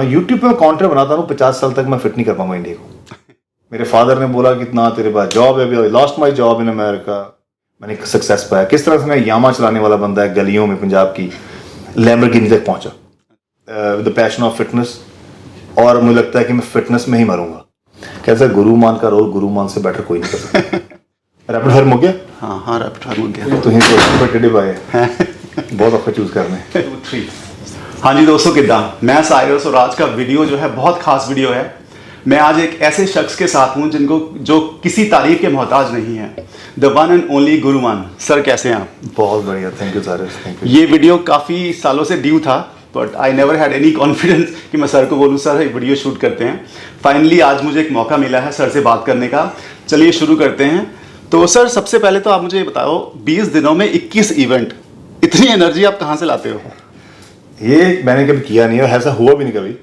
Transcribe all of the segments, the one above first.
YouTube पे मैं content बनाता हूँ, 50 साल तक मैं फिट नहीं कर पाऊंगा इंडिया को। मेरे फादर ने बोला कि इतना तेरे पास जॉब है, अभी lost my job in America. मैंने सक्सेस पाया, किस तरह से मैं यामा चलाने वाला बंदा है गलियों में पंजाब की, लैम्बोर्गिनी तक पहुंचा with the passion of fitness. और मुझे लगता है कि मैं फिटनेस में ही मरूंगा। कैसे गुरुमान का रोल गुरुमान से बेटर कोई नहीं कर सकता। रैपिड फायर मुक गया? हाँ रैपिड फायर मुक गया। ਤੁਸੀਂ ਸੋਚ ਕੰਪੀਟੀਟਿਵ ਆਏ बहुत औखा चूज करने। 2 3। हाँ जी दोस्तों, किदा मैं साइरस और आज का वीडियो जो है बहुत खास वीडियो है। मैं आज एक ऐसे शख्स के साथ हूँ जिनको जो किसी तारीफ के मोहताज नहीं है, the one and only Guru Mann. Sir कैसे हैं आप? बहुत बढ़िया, थैंक यू सारिस, थैंक यू। ये वीडियो काफ़ी सालों से ड्यू था, but I never had any confidence कि मैं सर को बोलूँ सर एक वीडियो शूट करते हैं। फाइनली आज मुझे एक मौका मिला है सर से बात करने का। चलिए शुरू करते हैं। तो सर सबसे पहले तो आप मुझे बताओ, 20 दिनों में 21 इवेंट, इतनी एनर्जी आप कहाँ से लाते हो? ये मैंने कभी किया नहीं है, ऐसा हुआ भी नहीं कभी,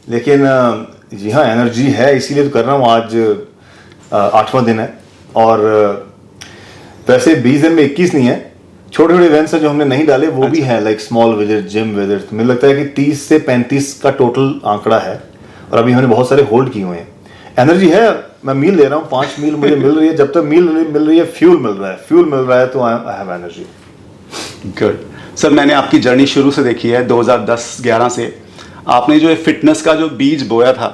लेकिन जी हाँ एनर्जी है, इसीलिए तो कर रहा हूँ। आज 8वां दिन है और वैसे 20 दिन में 21 नहीं है, छोटे छोटे इवेंट्स हैं जो हमने नहीं डाले वो भी हैं, like small visit, gym visit. मुझे लगता है कि 30 से 35 का टोटल आंकड़ा है और अभी हमने बहुत सारे होल्ड किए हुए हैं। एनर्जी है, मैं मील ले रहा हूँ, 5 मील मुझे मिल रही है। जब तक मील मिल रही है, फ्यूल मिल रहा है तो I have energy. Good sir, मैंने आपकी जर्नी शुरू से देखी है, 2010-11 से। आपने जो फिटनेस का जो बीज बोया था,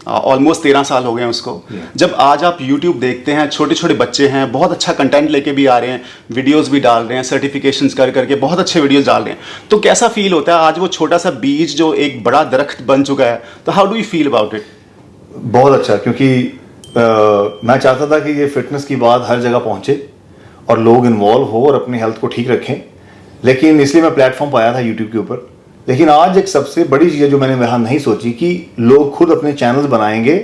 ऑलमोस्ट 13 साल हो गए हैं उसको। जब आज आप YouTube देखते हैं, छोटे छोटे बच्चे हैं, बहुत अच्छा कंटेंट लेके भी आ रहे हैं, वीडियोस भी डाल रहे हैं, सर्टिफिकेशंस कर करके बहुत अच्छे वीडियोस डाल रहे हैं, तो कैसा फील होता है आज वो छोटा सा बीज जो एक बड़ा दरख्त बन चुका है? तो how do you feel about it? बहुत अच्छा, क्योंकि मैं चाहता था कि ये फिटनेस की बात हर जगह पहुंचे और लोग इन्वॉल्व हो और अपनी हेल्थ को ठीक रखें, लेकिन इसलिए मैं प्लेटफॉर्म पाया था यूट्यूब के ऊपर। लेकिन आज एक सबसे बड़ी चीज़ है जो मैंने वहाँ नहीं सोची, कि लोग खुद अपने चैनल्स बनाएंगे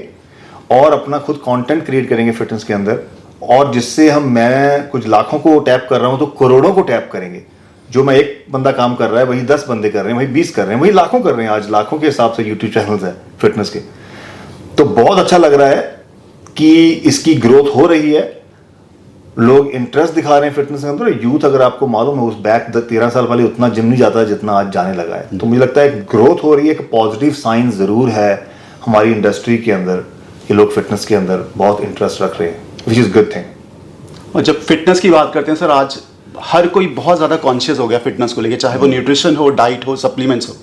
और अपना खुद कंटेंट क्रिएट करेंगे फिटनेस के अंदर, और जिससे मैं कुछ लाखों को टैप कर रहा हूँ तो करोड़ों को टैप करेंगे। जो मैं एक बंदा काम कर रहा है वही 10 बंदे कर रहे हैं, वही 20 कर रहे हैं, वही लाखों कर रहे हैं। आज लाखों के हिसाब से यूट्यूब चैनल्स हैं फिटनेस के। तो बहुत अच्छा लग रहा है कि इसकी ग्रोथ हो रही है, लोग इंटरेस्ट दिखा रहे हैं फिटनेस के अंदर। यूथ, अगर आपको मालूम है, उस बैक 13 साल पहले उतना जिम नहीं जाता जितना आज जाने लगा है। तो मुझे लगता है ग्रोथ हो रही है, एक पॉजिटिव साइन ज़रूर है हमारी इंडस्ट्री के अंदर कि लोग फिटनेस के अंदर बहुत इंटरेस्ट रख रहे हैं, विच इज़ गुड थिंग। और जब फिटनेस की बात करते हैं सर, आज हर कोई बहुत ज़्यादा कॉन्शियस हो गया फिटनेस को लेके, चाहे वो न्यूट्रिशन हो, डाइट हो, सप्लीमेंट्स हो।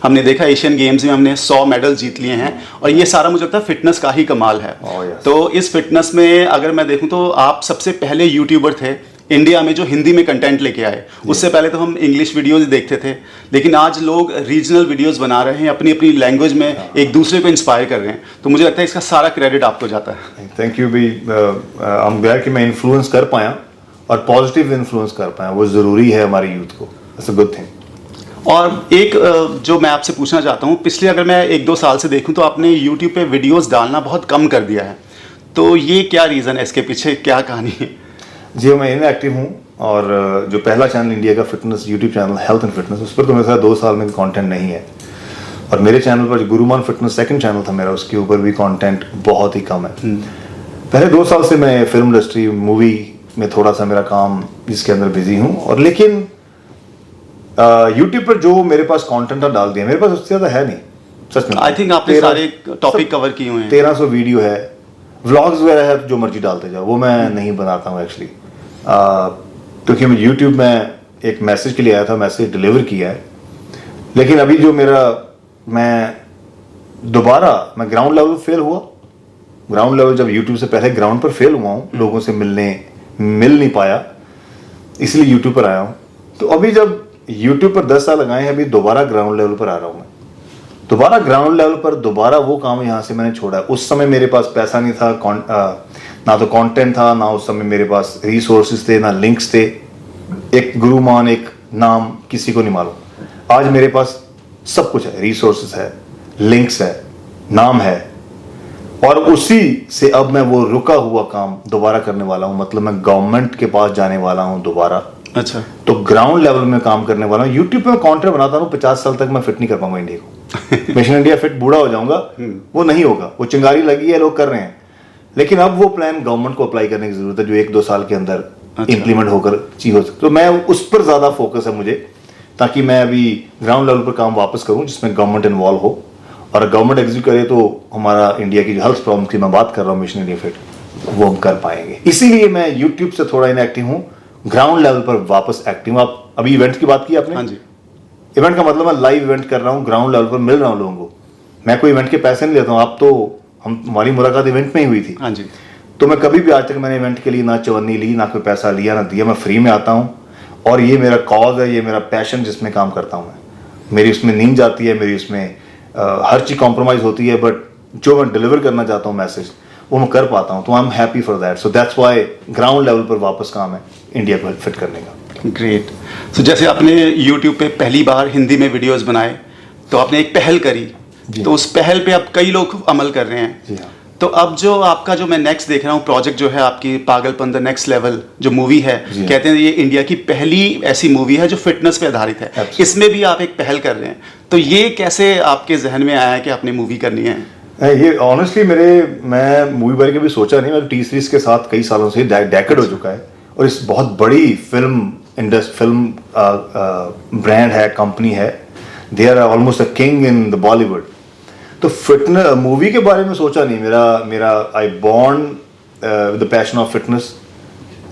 हमने देखा एशियन गेम्स में हमने 100 मेडल जीत लिए हैं और ये सारा मुझे लगता है फिटनेस का ही कमाल है। yes. तो इस फिटनेस में अगर मैं देखूं तो आप सबसे पहले यूट्यूबर थे इंडिया में जो हिंदी में कंटेंट लेके आए। उससे पहले तो हम इंग्लिश वीडियोज देखते थे, लेकिन आज लोग रीजनल वीडियोस बना रहे हैं, अपनी अपनी लैंग्वेज में एक दूसरे को इंस्पायर कर रहे हैं। तो मुझे लगता है इसका सारा क्रेडिट आपको जाता है। थैंक यू भी। आई एम ग्लैड कि मैं इन्फ्लुएंस कर पाया और पॉजिटिव इन्फ्लुएंस कर पाया, वो ज़रूरी है हमारे यूथ को। It's a good thing. और एक जो मैं आपसे पूछना चाहता हूँ, पिछले अगर मैं 1-2 साल से देखूँ तो आपने यूट्यूब पे वीडियोस डालना बहुत कम कर दिया है, तो ये क्या रीज़न है, इसके पीछे क्या कहानी है? जी, मैं इनएक्टिव हूँ और जो पहला चैनल इंडिया का fitness YouTube channel health and fitness, उस पर तो मेरे साथ 2 साल में कंटेंट नहीं है। और मेरे चैनल पर जो गुरुमान फिटनेस सेकंड चैनल था मेरा, उसके ऊपर भी कंटेंट बहुत ही कम है। पहले 2 साल से मैं फिल्म इंडस्ट्री, मूवी में थोड़ा सा मेरा काम जिसके अंदर बिजी हूँ, और लेकिन यूट्यूब पर जो मेरे पास कंटेंट डाल दिया, मेरे पास उससे ज़्यादा है नहीं सच में। आई थिंक आपने सारे टॉपिक कवर किए हुए हैं। 1300 वीडियो है, व्लॉग्स वगैरह है, जो मर्जी डालते जाओ, वो मैं नहीं बनाता हूँ एक्चुअली, क्योंकि मैं यूट्यूब में एक मैसेज के लिए आया था, मैसेज डिलीवर किया है। लेकिन अभी जो मैं ग्राउंड लेवल फेल हुआ। ग्राउंड लेवल जब यूट्यूब से पहले ग्राउंड पर फेल हुआ हूँ, लोगों से मिल नहीं पाया, इसलिए यूट्यूब पर आया हूँ। तो अभी जब यूट्यूब पर 10 साल लगाए हैं, अभी दोबारा ग्राउंड लेवल पर आ रहा हूँ मैं। दोबारा ग्राउंड लेवल पर दोबारा वो काम यहाँ से मैंने छोड़ा है। उस समय मेरे पास पैसा नहीं था, ना तो कंटेंट था, ना उस समय मेरे पास रिसोर्सेज थे, ना लिंक्स थे। एक गुरुमान, एक नाम किसी को नहीं मालूम। आज मेरे पास सब कुछ है, रिसोर्सेज है, लिंक्स है, नाम है, और उसी से अब मैं वो रुका हुआ काम दोबारा करने वाला हूँ। मतलब मैं गवर्नमेंट के पास जाने वाला हूँ दोबारा। अच्छा, तो ग्राउंड लेवल में काम करने वाला हूँ। यूट्यूब पे मैं कंटेंट बनाता हूँ, 50 साल तक मैं फिट नहीं कर पाऊंगा इंडिया को। मिशन इंडिया फिट बूढ़ा हो जाऊंगा, वो नहीं होगा। वो चिंगारी लगी है, लोग कर रहे हैं, लेकिन अब वो प्लान गवर्नमेंट को अप्लाई करने की जरूरत है, जो 1-2 साल के अंदर इंप्लीमेंट होकर चीज हो सकती। तो मैं उस पर ज्यादा फोकस है मुझे, ताकि मैं अभी ग्राउंड लेवल पर काम वापस करूं जिसमें गवर्नमेंट इन्वॉल्व हो और गवर्नमेंट एग्जीक्यूट करे तो हमारा इंडिया की जो हेल्थ प्रॉब्लम की मैं बात कर रहा हूँ, मिशन इंडिया फिट, वो हम कर पाएंगे। इसीलिए मैं यूट्यूब से थोड़ा इनएक्टिव हूँ, ग्राउंड लेवल पर वापस एक्टिव हूँ। आप अभी इवेंट की बात की आपने। हाँ जी। इवेंट का मतलब मैं लाइव इवेंट कर रहा हूँ, ग्राउंड लेवल पर मिल रहा हूँ लोगों को। मैं कोई इवेंट के पैसे नहीं लेता हूँ। आप तो हमारी मुलाकात इवेंट में ही हुई थी। हाँ जी। तो मैं कभी भी आज तक मैंने इवेंट के लिए ना चवन्नी ली, ना कोई पैसा लिया ना दिया। मैं फ्री में आता हूँ और ये मेरा कॉज है, ये मेरा पैशन जिसमें काम करता हूँ मैं। मेरी उसमें नींद जाती है, मेरी उसमें हर चीज़ कॉम्प्रोमाइज़ होती है, बट जो मैं डिलीवर करना चाहता हूँ मैसेज, वो मैं कर पाता हूँ। तो I am happy for that. So that's why ground level पर वापस काम है इंडिया को फिट करने का। ग्रेट। सो जैसे आपने यूट्यूब पे पहली बार हिंदी में वीडियोस बनाए, तो आपने एक पहल करी, तो उस पहल पे अब कई लोग अमल कर रहे हैं। जी हाँ। तो अब जो आपका जो मैं नेक्स्ट देख रहा हूँ प्रोजेक्ट जो है आपकी पागलपन द नेक्स्ट लेवल जो मूवी है, जी। कहते हैं ये इंडिया की पहली ऐसी मूवी है जो फिटनेस पे आधारित है। Absolutely। इसमें भी आप एक पहल कर रहे हैं, तो ये कैसे आपके जहन में आया कि आपने मूवी करनी है? ये ऑनेस्टली मैं मूवी बारे कभी सोचा नहीं। मैं टी सीरीज के साथ कई सालों से डेकेड हो चुका है और इस बहुत बड़ी फिल्म ब्रांड है, कंपनी है, they are almost a king in the Bollywood. तो फिटनेस मूवी के बारे में सोचा नहीं। मेरा I born with the passion of fitness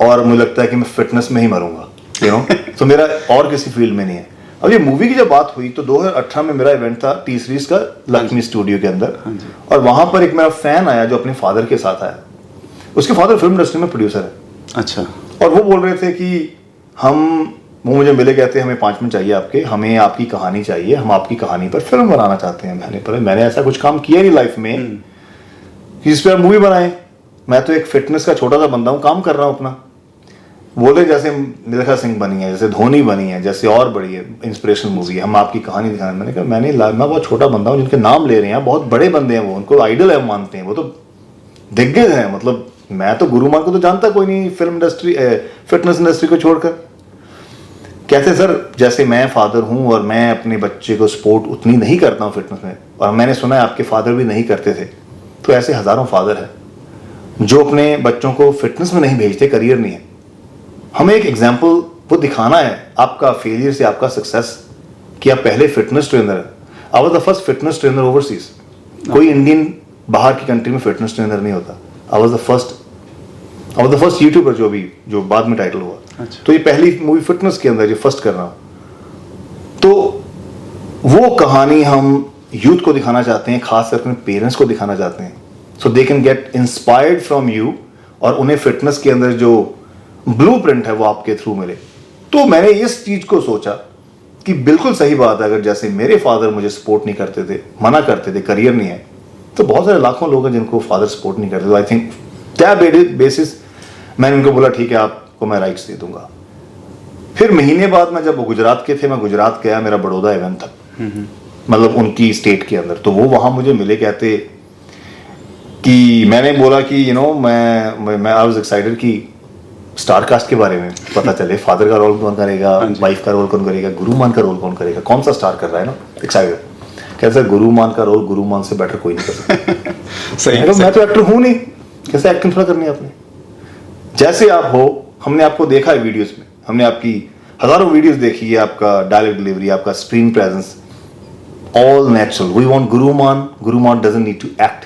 और मुझे लगता है कि मैं फिटनेस में ही मरूंगा, यू नो। तो मेरा और किसी फील्ड में नहीं है। अब ये मूवी की जब बात हुई तो 2018 में मेरा इवेंट था टी सीरीज का लक्ष्मी स्टूडियो के अंदर, और वहां पर एक मेरा फैन आया जो अपने फादर के साथ आया। उसके फादर फिल्म इंडस्ट्री में प्रोड्यूसर है। अच्छा। और वो बोल रहे थे कि वो मुझे मिले, कहते हैं हमें 5 मिनट चाहिए आपके, हमें आपकी कहानी चाहिए, हम आपकी कहानी पर फिल्म बनाना चाहते हैं। मैंने ऐसा कुछ काम किया नहीं लाइफ में जिस पर मूवी बनाए। मैं तो एक फिटनेस का छोटा सा बंदा हूँ, काम कर रहा हूँ अपना। बोले जैसे मिल्खा सिंह बनी है, जैसे धोनी बनी है, जैसे और बड़ी है इंस्पिरेशनल मूवी है, हम आपकी कहानी दिखाना। मैंने कहा मैं बहुत छोटा बंदा हूँ, जिनके नाम ले रहे हैं बहुत बड़े बंदे हैं, वो उनको आइडल है मानते हैं, वो तो दिग्गज हैं। मतलब मैं तो गुरुमान को तो जानता कोई नहीं फिल्म इंडस्ट्री फिटनेस इंडस्ट्री को छोड़कर। कहते सर जैसे मैं फादर हूं और मैं अपने बच्चे को सपोर्ट उतनी नहीं करता हूं फिटनेस में, और मैंने सुना है आपके फादर भी नहीं करते थे, तो ऐसे हजारों फादर हैं जो अपने बच्चों को फिटनेस में नहीं भेजते, करियर नहीं है। हमें एक एग्जाम्पल वो दिखाना है आपका फेलियर से आपका सक्सेस, कि आप पहले फिटनेस ट्रेनर है। I was the first fitness trainer overseas. कोई इंडियन बाहर की कंट्री में फिटनेस ट्रेनर नहीं होता। I was the first YouTuber जो बाद में टाइटल हुआ। अच्छा। तो ये पहली मूवी फिटनेस के अंदर जो फर्स्ट कर रहा हूं। तो वो कहानी हम यूथ को दिखाना चाहते हैं, खास करके अपने पेरेंट्स को दिखाना चाहते हैं, so they can get inspired from you, और उन्हें फिटनेस के अंदर जो ब्लूप्रिंट है वो आपके थ्रू मिले। तो मैंने इस चीज को सोचा कि बिल्कुल सही बात है, अगर जैसे मेरे फादर मुझे सपोर्ट नहीं करते थे, मना करते थे, करियर नहीं है, तो बहुत सारे लाखों लोग हैं जिनको फादर सपोर्ट नहीं करते। तो आई थिंक दैट बेसिस मैंने उनको बोला ठीक है आपको मैं राइट्स दे दूंगा। फिर महीने बाद में जब वो गुजरात के थे, मैं गुजरात गया, मेरा बड़ौदा इवेंट था, मतलब उनकी स्टेट के अंदर। तो वो वहां मुझे मिले, कहते कि मैंने बोला कि यू नो मैं आई वाज एक्साइटेड कि स्टार कास्ट के बारे में पता चले, फादर का रोल कौन करेगा, वाइफ का रोल कौन करेगा, गुरुमान का रोल कौन करेगा, कौन सा स्टार कर रहा है ना, एक्साइटेड। कैसे गुरुमान का रोल गुरुमान से बेटर कोई नहीं कर सकता। सही। मैं तो एक्टर हूं नहीं, कैसे एक्टिंग थोड़ा करनी है आपने, जैसे आप हो। हमने आपको देखा है वीडियोस में, हमने आपकी हजारों वीडियोस देखी है, आपका डायलॉग डिलीवरी, आपका screen presence, all natural. We want Guruman doesn't need to act,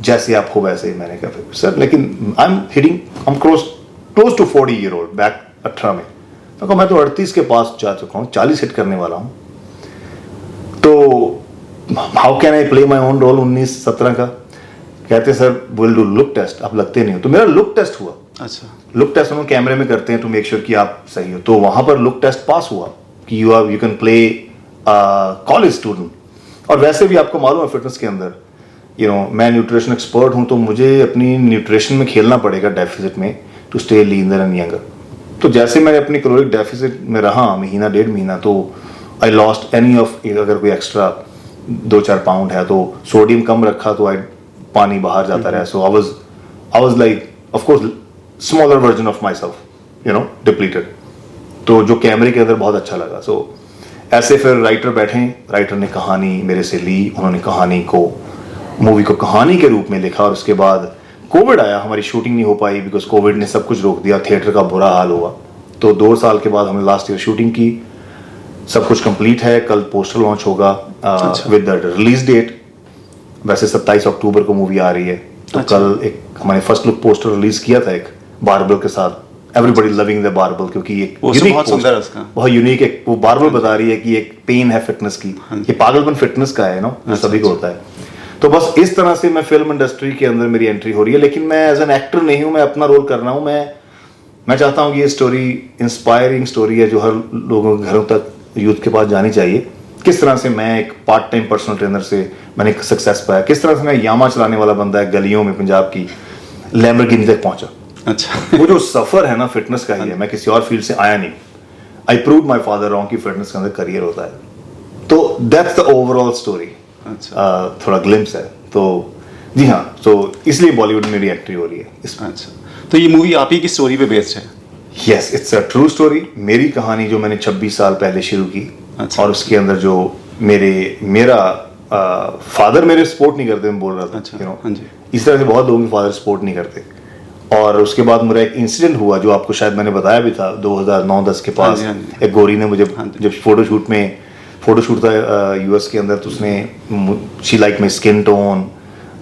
जैसे आप हो वैसे ही। मैंने कहा सर लेकिन I am close to 40 year old back 18 में। तो कहा मैं तो 38 के पास जा चुका हूँ, 40 हिट करने वाला हूँ, तो how can I play my own role 19-17 का। कहते sir will do look test, आप लगते नहीं हो। तो मेरा लुक टेस्ट हुआ। अच्छा। लुक टेस्ट हम कैमरे में करते हैं टू मेक श्योर कि आप सही हो। तो वहां पर लुक टेस्ट पास हुआ कि you can play college student. और वैसे भी आपको मालूम है फिटनेस के अंदर यू नो मैं न्यूट्रिशन एक्सपर्ट हूं, तो मुझे अपनी न्यूट्रिशन में खेलना पड़ेगा डेफिसिट में to stay leaner and younger. तो जैसे मैंने अपनी कैलोरिक डेफिसिट में रहा महीना 1.5 महीना, तो आई लॉस्ट एनी ऑफ, अगर कोई एक्स्ट्रा 2-4 पाउंड है तो सोडियम कम रखा तो पानी बाहर जाता रहा। So I was like of course smaller version of myself, you know, depleted. तो जो कैमरे के अंदर बहुत अच्छा लगा। सो ऐसे फिर राइटर बैठे, राइटर ने कहानी मेरे से ली, उन्होंने कहानी को, मूवी को कहानी के रूप में लिखा। और उसके बाद कोविड आया, हमारी शूटिंग नहीं हो पाई बिकॉज कोविड ने सब कुछ रोक दिया, थिएटर का बुरा हाल हुआ। तो 2 साल के बाद हमने लास्ट ईयर शूटिंग की, सब कुछ कंप्लीट है। कल पोस्टर लॉन्च होगा विद द रिलीज डेट। वैसे 27 अक्टूबर को मूवी आ रही है, तो अच्छा। कल एक हमारे फर्स्ट लुक पोस्टर रिलीज किया था एक बारबल के साथ, एवरीबॉडी लविंग द बारबल, क्योंकि एक वो तो unique बहुत poster, सुंदर है उसका। बहुत यूनिक है। वो बारबल बता रही है कि एक पेन है फिटनेस की, ये पागलपन फिटनेस का है, नो, जो सभी को होता है। तो बस इस तरह से मैं फिल्म इंडस्ट्री के अंदर मेरी एंट्री हो रही है, लेकिन मैं एज एन एक्टर नहीं हूँ, मैं अपना रोल कर रहा हूँ। मैं चाहता हूँ कि ये स्टोरी इंस्पायरिंग स्टोरी है, जो हर लोगों के घरों तक, यूथ के पास जानी चाहिए। किस तरह से मैं एक पार्ट टाइम पर्सनल ट्रेनर से मैंने सक्सेस पाया, किस तरह से मैं यामा चलाने वाला बंदा है गलियों में पंजाब की, लैम्बोर्गिनी तक पहुंचा। अच्छा। वो जो सफर है ना फिटनेस का ही है, मैं किसी और फील्ड से आया नहीं। I prove my father wrong कि फिटनेस के अंदर करियर होता है। तो दैट्स द ओवरऑल स्टोरी। अच्छा। थोड़ा ग्लिम्स है तो, जी हाँ, तो इसलिए बॉलीवुड में मेरी एंट्री हो रही है इसमें। अच्छा, तो ये मूवी आप ही की स्टोरी पे बेस्ड है? Yes, it's a true story. मेरी कहानी जो मैंने 26 साल पहले शुरू की, अच्छा। और उसके अंदर जो मेरा फादर मेरे सपोर्ट नहीं करते, मैं बोल रहा था, अच्छा, you know, हाँ जी। इस तरह से बहुत लोगों के फादर सपोर्ट नहीं करते। और उसके बाद मेरा एक इंसिडेंट हुआ जो आपको शायद मैंने बताया भी था, 2009-10 के पास। हाँ जी। एक गोरी ने मुझे, हाँ जी। जब फोटोशूट था यूएस के अंदर, तो उसने, she like my skin tone,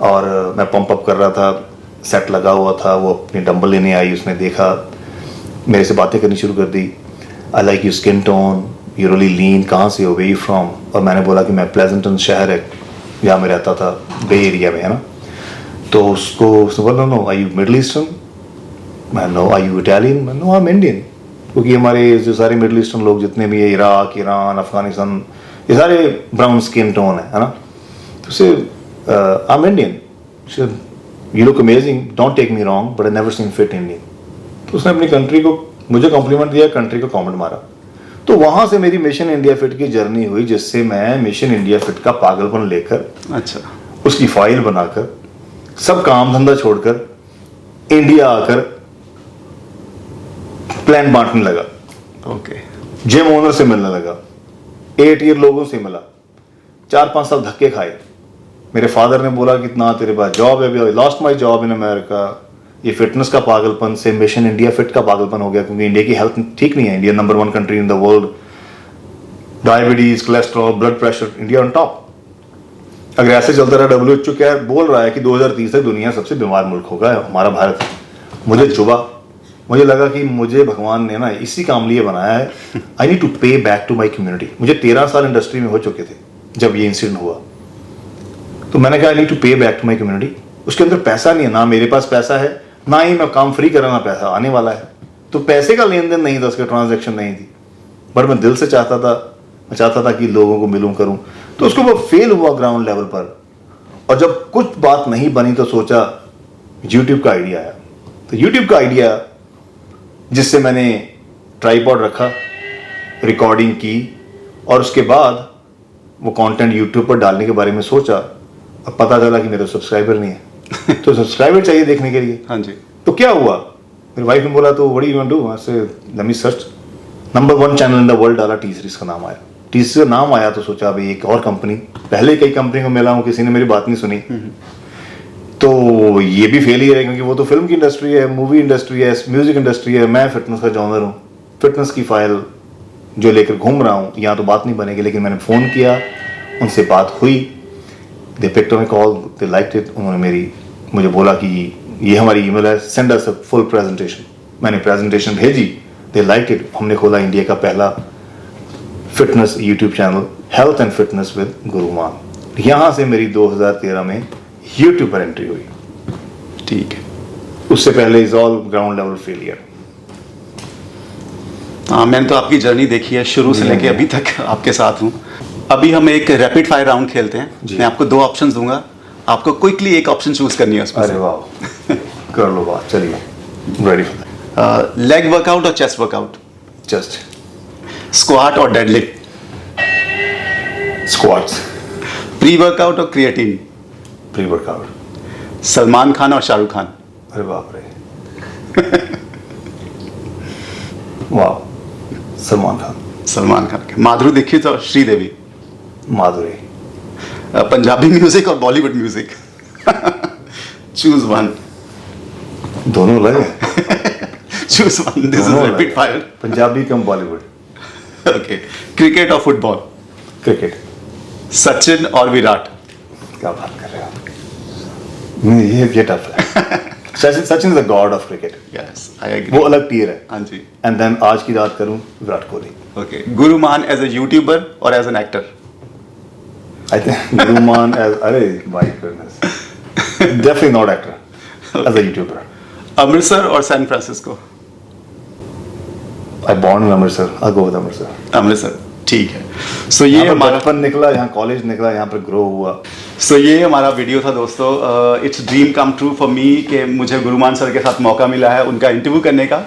और मैं पंप अप कर रहा था, सेट लगा हुआ था, वो अपनी डंबल लेने आई, उसने देखा, मेरे से बातें करनी शुरू कर दी। I like you skin tone, you really lean, कहाँ से हो, वे यू फ्रॉम? और मैंने बोला कि मैं प्लेजेंटन शहर है जहाँ मैं रहता था, बे एरिया में, है ना। तो उसने बोला, no, are you Middle Eastern? मैं, नो। Are you Italian? मैं, नो, आई एम इंडियन। क्योंकि हमारे जो सारे मिडल ईस्टर्न लोग जितने भी है, इराक, ईरान, अफगानिस्तान, ये सारे ब्राउन स्किन टोन है ना। तो उसे, I am Indian, you look amazing, don't take me wrong, but I never seen fit Indian. तो उसने अपनी कंट्री को मुझे कॉम्प्लीमेंट दिया, कंट्री को कॉमेंट मारा। तो वहां से मेरी मिशन इंडिया फिट की जर्नी हुई, जिससे मैं मिशन इंडिया फिट का पागलपन लेकर, अच्छा। उसकी फाइल बनाकर, सब काम धंधा छोड़कर इंडिया आकर प्लान बांटने लगा। ओके। जिम ओनर से मिलने लगा, 8 ईयर लोगों से मिला, 4-5 साल धक्के खाए। मेरे फादर ने बोला कि इतना तेरे पास जॉब है, अभी lost my job in America. ये फिटनेस का पागलपन से मिशन इंडिया फिट का पागलपन हो गया, क्योंकि इंडिया की हेल्थ ठीक नहीं है। India number 1 country in the world, diabetes, cholesterol, blood pressure, India on top. अगर ऐसे चलता रहा, WHO क्या बोल रहा है कि 2030 तक दुनिया सबसे बीमार मुल्क होगा हमारा भारत। मुझे चुभा, मुझे लगा कि मुझे भगवान ने ना इसी काम लिए बनाया है। आई नीड टू पे बैक टू माई कम्युनिटी। मुझे 13 साल इंडस्ट्री में हो चुके थे जब ये इंसिडेंट हुआ, तो मैंने कहा आई नीड टू पे बैक टू माई कम्युनिटी। उसके अंदर पैसा नहीं है, ना मेरे पास पैसा है, ना ही मैं काम फ्री कर रहा, ना पैसा आने वाला है। तो पैसे का लेन देन नहीं था, उसका ट्रांजैक्शन नहीं थी, बट मैं दिल से चाहता था, मैं चाहता था कि लोगों को मिलूं, करूं। तो उसको वो फेल हुआ ग्राउंड लेवल पर। और जब कुछ बात नहीं बनी तो सोचा यूट्यूब का आइडिया आया। तो यूट्यूब का आइडिया, जिससे मैंने ट्राइपॉड रखा, रिकॉर्डिंग की, और उसके बाद वो कंटेंट यूट्यूब पर डालने के बारे में सोचा। अब पता चला कि मेरे सब्सक्राइबर नहीं है, तो सब्सक्राइबर चाहिए देखने के लिए। हाँ जी। तो क्या हुआ, मेरी वाइफ ने बोला, तो what you want to do? ऐसे let me search, number 1 channel in the world डाला, टी सीरीज का नाम आया। टी सीरीज का नाम आया तो सोचा भाई एक और कंपनी, पहले कई कंपनी को मिला हूँ, किसी ने मेरी बात नहीं सुनी। तो ये भी फेलियर है, क्योंकि वो तो फिल्म की इंडस्ट्री है, मूवी इंडस्ट्री है, म्यूजिक इंडस्ट्री है, मैं फिटनेस का जॉनर हूँ। फिटनेस की फाइल जो लेकर घूम रहा हूँ, यहाँ तो बात नहीं बनेगी। लेकिन मैंने फ़ोन किया, उनसे बात हुई, they picked my call, they liked it. उन्होंने मुझे बोला कि ये हमारी ईमेल है, send us a full presentation. मैंने प्रेजेंटेशन भेजी, दे लाइक्ड इट। हमने खोला इंडिया का पहला fitness YouTube channel, health and fitness with Guru Mann. यहाँ से मेरी 2013 में यूट्यूब पर एंट्री हुई। ठीक है। उससे पहले is all ground level failure. हाँ, मैंने तो आपकी जर्नी देखी है शुरू से लेके अभी तक आपके साथ हूँ। अभी हम एक रैपिड फायर राउंड खेलते हैं। मैं आपको 2 ऑप्शंस दूंगा, आपको क्विकली एक ऑप्शन चूज करनी है उसमें। अरे वाह, कर लो बात, चलिए, ready for that. Leg workout और चेस्ट वर्कआउट? जस्ट स्क्वाट और डेडलिफ्ट? स्क्वाट्स। प्री वर्कआउट और creatine? Pre workout. Salman Khan और शाहरुख खान? अरे बाप रे, वाह, सलमान खान। सलमान खान। माधुरी दीक्षित और श्रीदेवी? माधुरी। पंजाबी म्यूजिक और बॉलीवुड म्यूजिक? Choose one. दोनों अलग है। Choose one, this is rapid fire. Punjabi come Bollywood. Okay. Cricket और फुटबॉल? क्रिकेट। सचिन और विराट? क्या बात कर रहे हो, नहीं, ये टफ है। Sachin is the god of cricket, yes I agree, वो अलग टियर है। हाँ जी। एंड देन आज की बात करूं, Virat Kohli. Okay, Guruman as a YouTuber और as an actor? I think Guruman as, अरे my goodness, definitely not actor, as a YouTuber. Amritsar और San Francisco? I born in Amritsar, I go with Amritsar. Amritsar, ठीक है। सो ये यहाँ पर हमारा बचपन निकला, यहाँ कॉलेज निकला, यहाँ पर ग्रो हुआ। सो ये हमारा वीडियो था दोस्तों। It's dream come true for me कि मुझे गुरुमान सर के साथ मौका मिला है उनका इंटरव्यू करने का,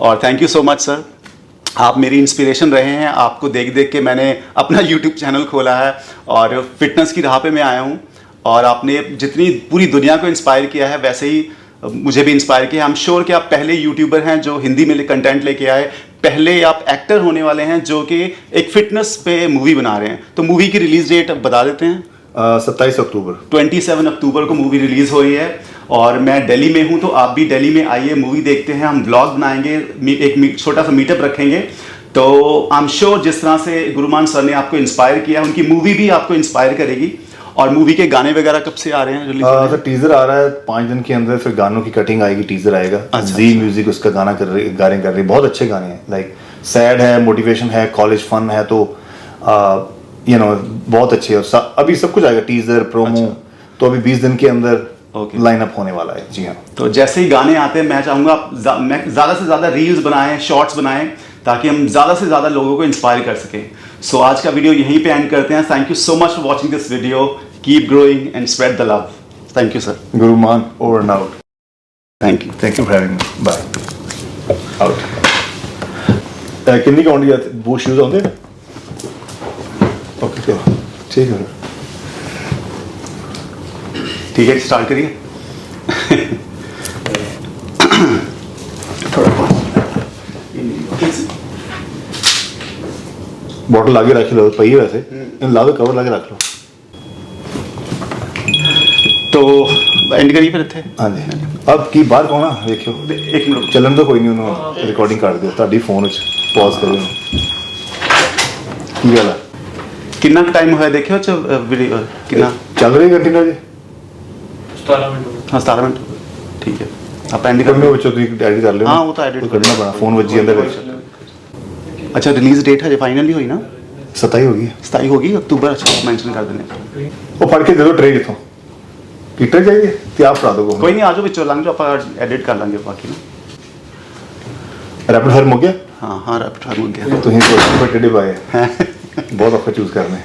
और thank you so much sir. आप मेरी इंस्पिरेशन रहे हैं, आपको देख देख के मैंने अपना यूट्यूब चैनल खोला है और फिटनेस की राह पे मैं आया हूँ, और आपने जितनी पूरी दुनिया को इंस्पायर किया है वैसे ही मुझे भी इंस्पायर किया। आई एम श्योर कि आप पहले यूट्यूबर हैं जो हिंदी में कंटेंट लेके आए, पहले आप एक्टर होने वाले हैं जो कि एक फिटनेस पे मूवी बना रहे हैं। तो मूवी की रिलीज डेट बता देते हैं। 27 अक्टूबर 27 अक्टूबर को मूवी रिलीज हो रही है, और मैं दिल्ली में हूँ, तो आप भी दिल्ली में आइए, मूवी देखते हैं, हम ब्लॉग बनाएंगे, एक छोटा सा मीटअप रखेंगे। तो आई एम श्योर जिस तरह से गुरुमान सर ने आपको इंस्पायर किया, उनकी मूवी भी आपको इंस्पायर करेगी। और मूवी के गाने वगैरह कब से आ रहे हैं रिलीज? सर टीजर आ रहा है 5 दिन के अंदर, फिर गानों की कटिंग आएगी, टीजर आएगा। जी म्यूजिक उसका गाना कर रही, गाने कर रही, बहुत अच्छे गाने हैं, लाइक सैड है, मोटिवेशन है, कॉलेज फन है, तो यू नो बहुत अच्छे है। अभी सब कुछ आएगा, टीजर, प्रोमो, तो अभी 20 दिन के अंदर लाइन अप होने वाला है। जी हाँ। तो जैसे ही गाने आते हैं मैं चाहूँगा आप ज़्यादा से ज़्यादा रील्स बनाएं, शॉर्ट्स बनाएं, ताकि हम ज़्यादा से ज़्यादा लोगों को इंस्पायर कर सकें। सो आज का वीडियो यहीं पे एंड करते हैं। Thank you so much for watching this video. Keep growing and spread the love. Thank you sir. Guruman over and out. Thank you. Thank you for having me. Bye. Out. कितनी count जाते, वो shoes आते हैं? Okay, ठीक है, ठीक है, start करिए। बॉटल आगे रख लो, पही है वैसे, ला दो, कवर लाके रख लो। तो एंड करिए फिर थे। हाँ जी, अब की बार कौन है देखियो, एक मिनट ਚੱਲਣ तो कोई नहीं, उन्होंने रिकॉर्डिंग कर दियो, ਤੁਹਾਡੀ ਫੋਨ ਵਿੱਚ ਪੌਜ਼ ਕਰੋ। ਕੀ ਗੱਲ ਹੈ? कितना टाइम होया देखियो वीडियो कितना ਚੱਲ ਰਹੀ ਕੰਟੀਨਿਊ ਜੀ? 17 मिनट। हाँ 17 मिनट, ठीक है। आप एंड कर ਕਰਨੇ ਵਿੱਚੋਂ ਤੁਸੀਂ ਐਡਿਟ ਕਰ ਲਿਓ। हाँ वो तो एडिट ਕਰਨਾ ਪੈਣਾ, ਫੋਨ ਵੱਜੀ ਅੰਦਰ ਵਿੱਚ। अच्छा रिलीज डेट है फाइनली हुई ना? 27 हो गई। 27 होगी अक्टूबर। अच्छा मेंशन कर देने। ਉਹ ਫੜ ਕੇ ਦੇ ਦਿਓ ट्रे कितों कीटर चाहिए ਤੇ ਆਪ ਫੜਾ ਦਿਓ। कोई नहीं, आ जाओ विचों लंघ जाओ, आप एडिट कर लेंगे बाकी ना। रैपिड फायर मुक गया? हाँ हाँ रैपिड फायर हो गया। ਤੁਸੀਂ ਸੋਚੋ ਟੇਡੇ ਪਾਏ ਬਹੁਤ ਔਖਾ ਚੂਜ਼ ਕਰਨੇ।